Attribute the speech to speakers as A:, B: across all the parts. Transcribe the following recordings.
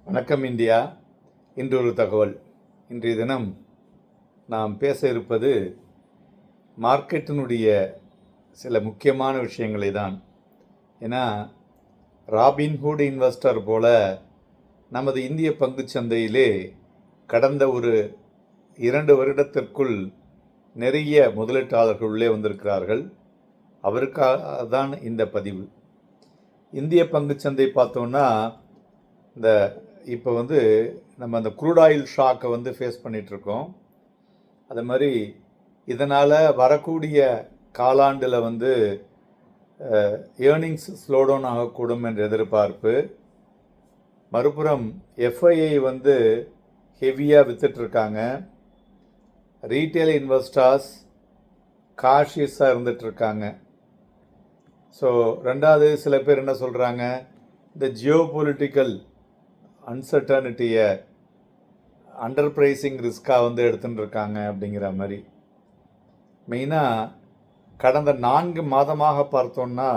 A: வணக்கம் இந்தியா. இன்று ஒரு தகவல். இன்றைய தினம் நாம் பேச இருப்பது மார்க்கெட்டினுடைய சில முக்கியமான விஷயங்களை தான். ஏன்னா ராபின்ஹுட் இன்வெஸ்டர் போல நமது இந்திய பங்குச் சந்தையிலே கடந்த ஒரு 2 வருடத்திற்குள் நிறைய முதலீட்டாளர்கள் உள்ளே வந்திருக்கிறார்கள். அவருக்காக தான் இந்த பதிவு. இந்திய பங்குச்சந்தை பார்த்தோன்னா இப்போ நம்ம அந்த க்ரூட் ஆயில் ஷாக்கை ஃபேஸ் பண்ணிகிட்ருக்கோம். அது மாதிரி இதனால் வரக்கூடிய காலாண்டில் ஏர்னிங்ஸ் ஸ்லோடவுன் ஆகக்கூடும் என்ற எதிர்பார்ப்பு. மறுபுறம் எஃப்ஐஐ ஹெவியாக விற்றுட்ருக்காங்க. ரீட்டைல் இன்வெஸ்டர்ஸ் காஷியஸாக இருந்துகிட்ருக்காங்க. ஸோ ரெண்டாவது சில பேர் என்ன சொல்கிறாங்க, இந்த ஜியோபொலிட்டிக்கல் அன்சர்டனிட்டியை அண்டர் ப்ரைஸிங் ரிஸ்க்காக எடுத்துகிட்டு இருக்காங்க அப்படிங்கிற மாதிரி. மெயினாக கடந்த 4 மாதமாக பார்த்தோன்னா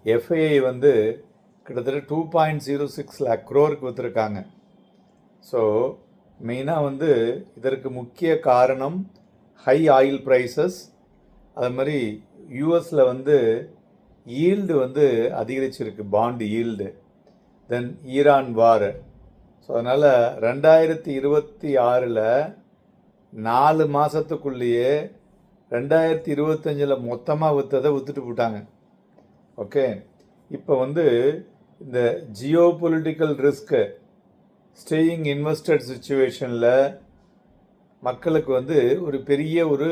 A: எஃப்ஐஐ கிட்டத்தட்ட 2.06 lakh crore விற்றுருக்காங்க. ஸோ மெயினாக இதற்கு முக்கிய காரணம் ஹை ஆயில் ப்ரைஸஸ். அது மாதிரி யூஎஸில் ஈல்டு அதிகரிச்சிருக்கு, பாண்டு ஈல்டு. தென் ஈரான் வார். ஸோ அதனால் 2026 4 மாதத்துக்குள்ளேயே 2025 மொத்தமாக விற்றுட்டு போட்டாங்க. ஓகே, இப்போ இந்த Jio political risk staying invested சுச்சுவேஷனில் மக்களுக்கு ஒரு பெரிய ஒரு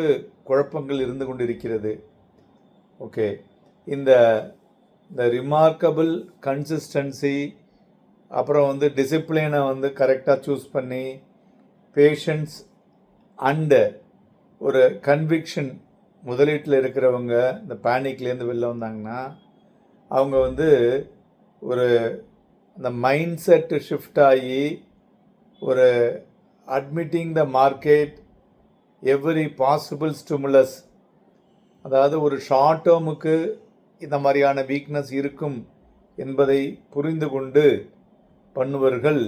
A: குழப்பங்கள் இருந்து கொண்டு இருக்கிறது. ஓகே, இந்த ரிமார்க்கபிள் கன்சிஸ்டன்சி, அப்புறம் டிசிப்ளினை கரெக்டாக சூஸ் பண்ணி பேஷன்ஸ் அண்டு ஒரு கன்விக்ஷன் முதலீட்டில் இருக்கிறவங்க இந்த பேனிக்லேருந்து வெளில வந்தாங்கன்னா அவங்க ஒரு அந்த மைண்ட் செட்டு ஷிஃப்ட் ஆகி ஒரு admitting the market every possible stimulus, அதாவது ஒரு ஷார்ட் டேர்முக்கு இந்த மாதிரியான வீக்னஸ் இருக்கும் என்பதை புரிந்து கொண்டு பண்ணுவர்கள்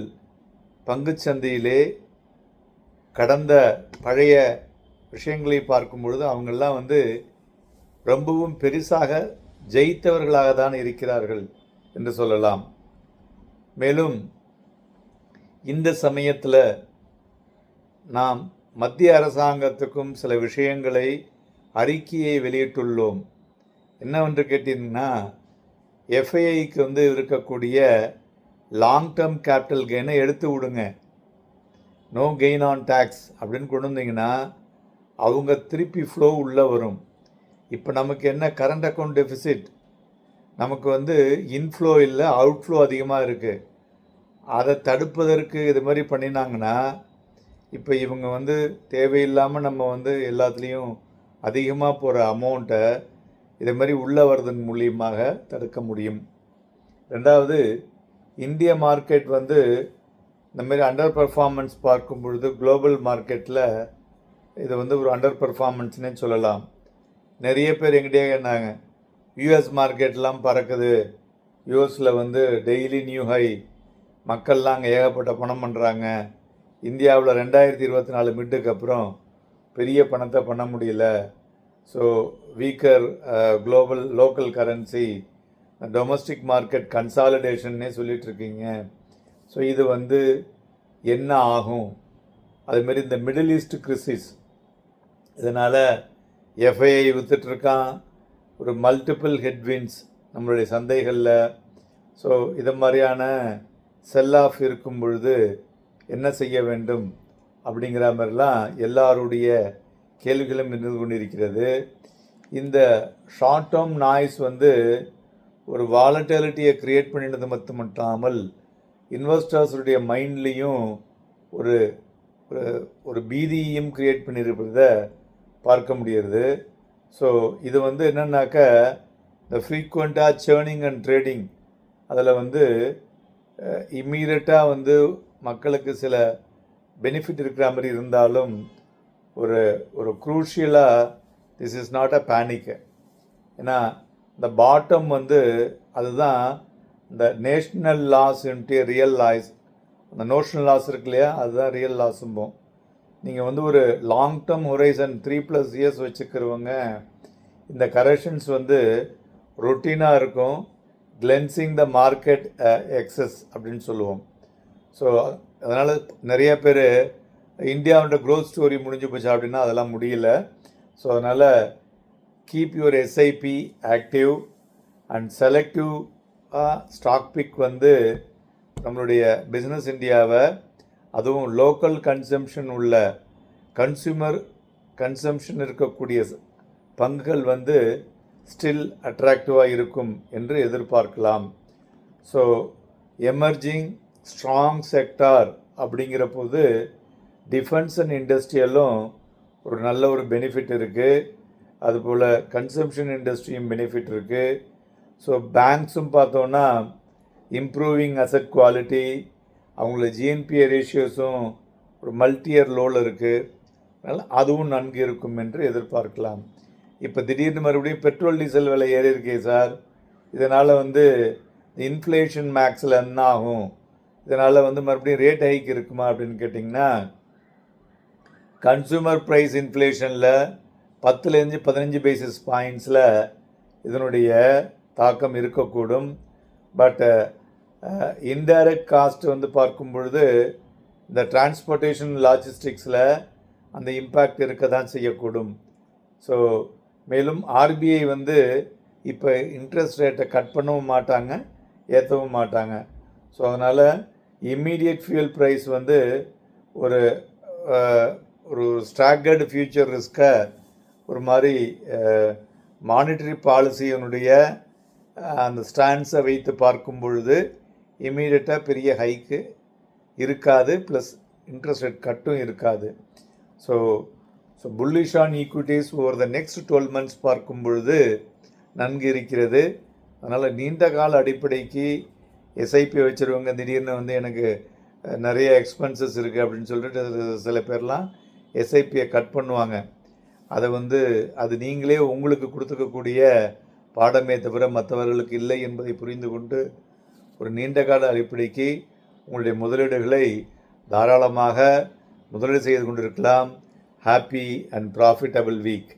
A: பங்குச்சந்தையிலே கடந்த பழைய விஷயங்களை பார்க்கும் பொழுது அவங்கெல்லாம் ரொம்பவும் பெருசாக ஜெயித்தவர்களாக தான் இருக்கிறார்கள் என்று சொல்லலாம். மேலும் இந்த சமயத்தில் நாம் மத்திய அரசாங்கத்துக்கும் சில விஷயங்களை அறிக்கையை வெளியிட்டுள்ளோம். என்னவென்று கேட்டீங்கன்னா, எஃப்ஐஐக்கு இருக்கக்கூடிய லாங் டேர்ம் கேபிட்டல் கெயினை எடுத்து விடுங்க, நோ கெயின் ஆன் டேக்ஸ் அப்படின்னு கொண்டு வந்தீங்கன்னா அவங்க திருப்பி ஃப்ளோ உள்ளே வரும். இப்போ நமக்கு என்ன கரண்ட் அக்கௌண்ட் டெஃபிசிட், நமக்கு இன்ஃப்ளோ இல்லை, அவுட்ஃப்ளோ அதிகமாக இருக்குது. அதை தடுப்பதற்கு இது மாதிரி பண்ணினாங்கன்னா இப்போ இவங்க தேவையில்லாமல் நம்ம எல்லாத்துலேயும் அதிகமாக போகிற அமௌண்ட்டை இது மாதிரி உள்ளே வர்றதன் மூலியமாக தடுக்க முடியும். ரெண்டாவது, இந்திய மார்க்கெட் இந்த மாதிரி அண்டர் பர்ஃபார்மன்ஸ் பார்க்கும் பொழுது குளோபல் மார்க்கெட்டில் இது ஒரு அண்டர் பர்ஃபார்மன்ஸ்னே சொல்லலாம். நிறைய பேர் எங்கிட்டே கேட்டாங்க, யூஎஸ் மார்க்கெட்லாம் பறக்குது, யூஎஸில் டெய்லி நியூ ஹை, மக்கள்லாம் அங்கே ஏகப்பட்ட பணம் பண்ணுறாங்க, இந்தியாவில் 2024 மிட்டுக்கு அப்புறம் பெரிய பணத்தை பண்ண முடியல, so weaker global local currency, domestic market கன்சாலிடேஷன்னே சொல்லிகிட்ருக்கீங்க. ஸோ இது என்ன ஆகும்? அதுமாரி இந்த மிடில் ஈஸ்ட் கிரிசிஸ், இதனால் எஃப்ஐஐ விற்றுட்ருக்கான், ஒரு மல்டிபிள் ஹெட்வின்ஸ் நம்மளுடைய சந்தைகளில். ஸோ இது மாதிரியான செல் ஆஃப் இருக்கும் பொழுது என்ன செய்ய வேண்டும் அப்படிங்கிற மாதிரிலாம் எல்லாருடைய கேள்விகளும் இருந்து கொண்டிருக்கிறது. இந்த ஷார்ட் டேர்ம் நாய்ஸ் ஒரு வாலட்டிலிட்டியை க்ரியேட் பண்ணினது மட்டுமல்லாமல் இன்வெஸ்டர்ஸுடைய மைண்ட்லேயும் ஒரு ஒரு பீதியையும் க்ரியேட் பண்ணியிருப்பத பார்க்க முடிகிறது. ஸோ இது என்னன்னாக்க இந்த ஃப்ரீக்வெண்ட்டாக சேர்னிங் அண்ட் ட்ரேடிங் அதில் இம்மீடியட்டாக மக்களுக்கு சில பெனிஃபிட் இருக்கிற மாதிரி இருந்தாலும் ஒரு க்ரூஷியலாக this is not a panic. ஏன்னா இந்த பாட்டம் அதுதான் இந்த national loss into real loss, அந்த நோஷனல் லாஸ் இருக்கு இல்லையா, அதுதான் ரியல் லாஸும்போம். நீங்கள் வந்து ஒரு லாங் டேர்ம் ஹொரைசன் 3+ இயர்ஸ் வச்சுக்கிறவங்க இந்த கரெக்ஷன்ஸ் வந்து ரொட்டீனாக இருக்கும். கிளென்சிங் த மார்க்கெட் எக்ஸஸ் அப்படின்னு சொல்லுவோம். ஸோ அதனால் நிறைய பேர் இந்தியாவோட க்ரோத் ஸ்டோரி முடிஞ்சு போச்சு அப்படின்னா அதெல்லாம் முடியல. ஸோ அதனால் keep your SIP active and selective stock pick வந்து நம்மளுடைய பிஸ்னஸ் இந்தியாவை, அதுவும் லோக்கல் கன்சம்ஷன் உள்ள கன்சூமர் கன்சம்ஷன் இருக்கக்கூடிய பங்குகள் வந்து ஸ்டில் அட்ராக்டிவாக இருக்கும் என்று எதிர்பார்க்கலாம். ஸோ எமர்ஜிங் ஸ்ட்ராங் செக்டார் அப்படிங்கிற போது டிஃபென்ஸ் அண்ட் இண்டஸ்ட்ரியலும் ஒரு நல்ல ஒரு பெனிஃபிட் இருக்குது. அதுபோல் கன்சம்ஷன் இண்டஸ்ட்ரியும் பெனிஃபிட் இருக்குது. ஸோ பேங்க்ஸும் பார்த்தோன்னா இம்ப்ரூவிங் அசட் குவாலிட்டி, அவங்கள ஜிஎன்பிஏ ரேஷியோஸும் ஒரு மல்டியர் லோவில் இருக்குது. அதனால் அதுவும் நன்கு இருக்கும் என்று எதிர்பார்க்கலாம். இப்போ திடீர்னு மறுபடியும் பெட்ரோல் டீசல் விலை ஏறி இருக்கே சார், இதனால் வந்து இன்ஃப்ளேஷன் மேக்ஸில் என்ன ஆகும், இதனால் வந்து மறுபடியும் ரேட் ஹைக் இருக்குமா அப்படின்னு கேட்டிங்கன்னா, கன்சூமர் ப்ரைஸ் இன்ஃப்ளேஷனில் 10லேருந்து 15 பேசிஸ் பாயிண்ட்ஸில் இதனுடைய தாக்கம் இருக்கக்கூடும். பட் இன்டைரக்ட் காஸ்ட் வந்து பார்க்கும் பொழுது இந்த டிரான்ஸ்போர்ட்டேஷன் லாஜிஸ்டிக்ஸில் அந்த இம்பேக்ட் இருக்க தான் செய்யக்கூடும். ஸோ மேலும் ஆர்பிஐ வந்து இப்போ இன்ட்ரெஸ்ட் ரேட்டை கட் பண்ணவும் மாட்டாங்க, ஏற்றவும் மாட்டாங்க. ஸோ அதனால் இம்மீடியட் ஃபியூல் ப்ரைஸ் வந்து ஒரு ஒரு ஸ்டாகர்டு ஃபியூச்சர் ரிஸ்கை ஒரு மாதிரி மானிட்டரி பாலிசியினுடைய அந்த ஸ்டாண்ட்ஸை வைத்து பார்க்கும் பொழுது இம்மீடியட்டாக பெரிய ஹைக்கு இருக்காது, ப்ளஸ் இன்ட்ரெஸ்ட் ரேட் கட்டும் இருக்காது. So bullish on equities over the next 12 months பார்க்கும் பொழுது நன்கு இருக்கிறது. அதனால் நீண்ட கால அடிப்படைக்கு எஸ்ஐபி வச்சுருவங்க திடீர்னு வந்து எனக்கு நிறைய எக்ஸ்பென்சஸ் இருக்குது அப்படின்னு சொல்லிட்டு சில பேர்லாம் எஸ்ஐபியை கட் பண்ணுவாங்க. அதை வந்து அது நீங்களே உங்களுக்கு கொடுத்துக்கக்கூடிய பாடமே தவிர மற்றவர்களுக்கு இல்லை என்பதை புரிந்து கொண்டு ஒரு நீண்ட கால அடிப்படைக்கு உங்களுடைய முதலீடுகளை தாராளமாக முதலீடு செய்து கொண்டிருக்கலாம். Happy and profitable week.